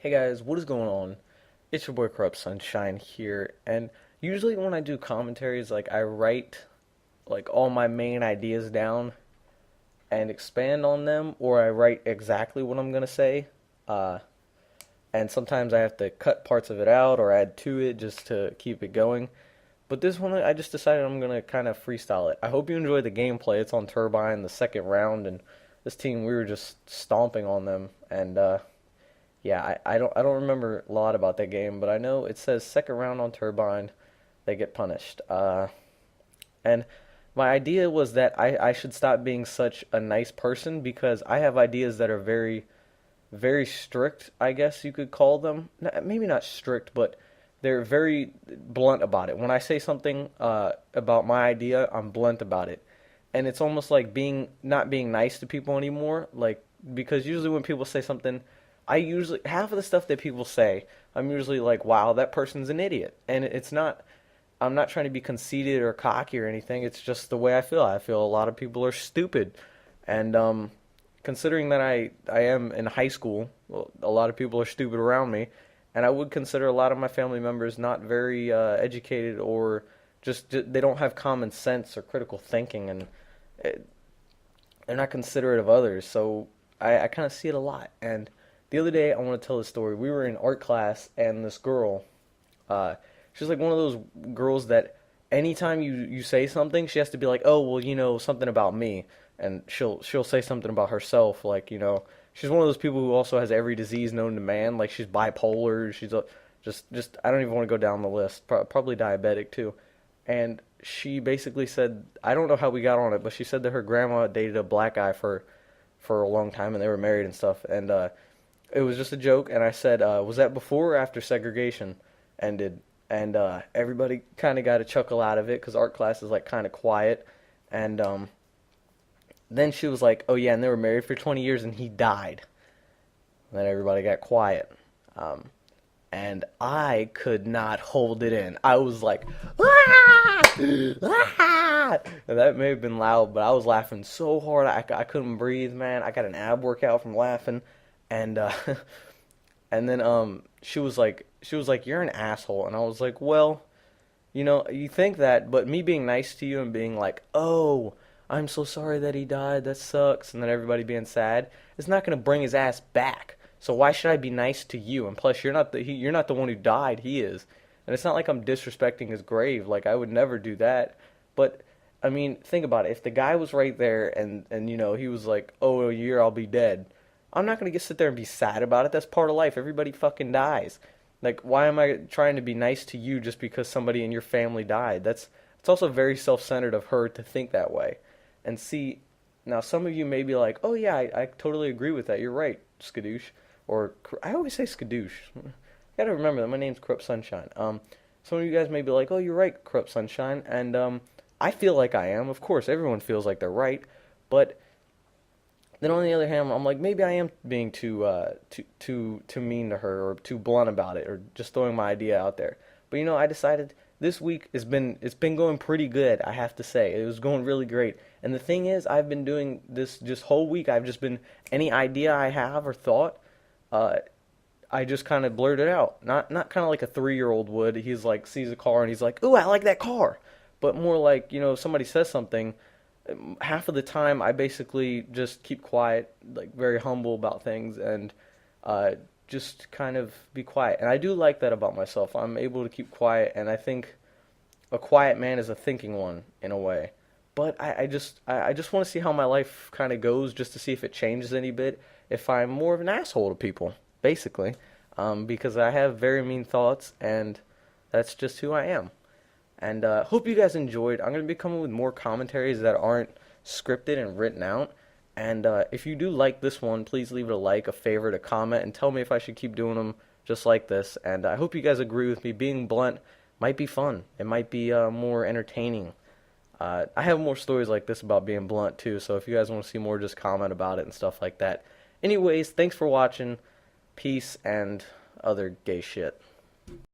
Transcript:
Hey guys, what is going on? It's your boy Corrupt Sunshine here, and usually when I do commentaries, I write all my main ideas down and expand on them, or I write exactly what I'm gonna say. Uh, and sometimes I have to cut parts of it out or add to it just to keep it going. But this one, I just decided I'm gonna kind of freestyle it. I hope you enjoyed the gameplay. It's on Turbine, the second round, and this team we were just stomping on them, and yeah, I don't remember a lot about that game, but I know it says second round on Turbine, they get punished. And my idea was that I should stop being such a nice person because I have ideas that are very, very strict, I guess you could call them. Maybe not strict, but they're very blunt about it. When I say something about my idea, I'm blunt about it. And it's almost like being not being nice to people anymore, because usually when people say something, I usually half of the stuff that people say, I'm usually like, wow, that person's an idiot. And it's not I'm not trying to be conceited or cocky or anything. It's just the way I feel. I feel a lot of people are stupid. And considering that I am in high school, well, a lot of people are stupid around me, and I would consider a lot of my family members not very educated or just they don't have common sense or critical thinking, and it, they're not considerate of others. So I kind of see it a lot. And the other day, I want to tell a story. We were in art class, and this girl, uh, she's like one of those girls that anytime you say something, she has to be like, oh, well, something about me, and she'll say something about herself, she's one of those people who also has every disease known to man, like she's bipolar, just I don't even want to go down the list, probably diabetic too, and she basically said, I don't know how we got on it, but she said that her grandma dated a black guy for a long time, and they were married and stuff, and it was just a joke, and I said, was that before or after segregation ended? And everybody kind of got a chuckle out of it because art class is like kind of quiet. And then she was like, "Oh yeah, and they were married for 20 years, and he died." And then everybody got quiet, um, and I could not hold it in. I was like, "Ah! Ah!" And that may have been loud, but I was laughing so hard I couldn't breathe, man. I got an ab workout from laughing, and and then she was like, "You're an asshole," and I was like, "Well, you think that, but me being nice to you and being like, oh, I'm so sorry that he died. That sucks," and then everybody being sad, it's not gonna bring his ass back. So why should I be nice to you? And plus, you're not the one who died. He is, and it's not like I'm disrespecting his grave. Like I would never do that. But I mean, think about it. If the guy was right there and he was like, "Oh, a year I'll be dead," I'm not gonna just sit there and be sad about it. That's part of life. Everybody fucking dies. Like, why am I trying to be nice to you just because somebody in your family died? It's also very self-centered of her to think that way. And see, now some of you may be like, "Oh yeah, I totally agree with that. You're right, Skadoosh." Or I always say Skadoosh. Gotta remember that my name's Corrupt Sunshine. Some of you guys may be like, "Oh, you're right, Corrupt Sunshine," and I feel like I am. Of course, everyone feels like they're right, but then on the other hand, I'm like, maybe I am being too mean to her or too blunt about it or just throwing my idea out there. But I decided this week it's been going pretty good, I have to say. It was going really great. And the thing is, I've been doing this just whole week. I've just been any idea I have or thought, uh, I just kind of blurt it out. Not kind of like a 3-year-old would. He's like sees a car and he's like, "Ooh, I like that car." But more like, if somebody says something, half of the time I basically just keep quiet, like very humble about things, and uh, just kind of be quiet. And I do like that about myself. I'm able to keep quiet, and I think a quiet man is a thinking one in a way. But I just want to see how my life kind of goes, just to see if it changes any bit. If I'm more of an asshole to people, basically, because I have very mean thoughts, and that's just who I am. And hope you guys enjoyed. I'm going to be coming with more commentaries that aren't scripted and written out. And if you do like this one, please leave it a like, a favorite, a comment, and tell me if I should keep doing them just like this. And I hope you guys agree with me. Being blunt might be fun. It might be more entertaining. I have more stories like this about being blunt too. So if you guys want to see more, just comment about it and stuff like that. Anyways, thanks for watching. Peace and other gay shit.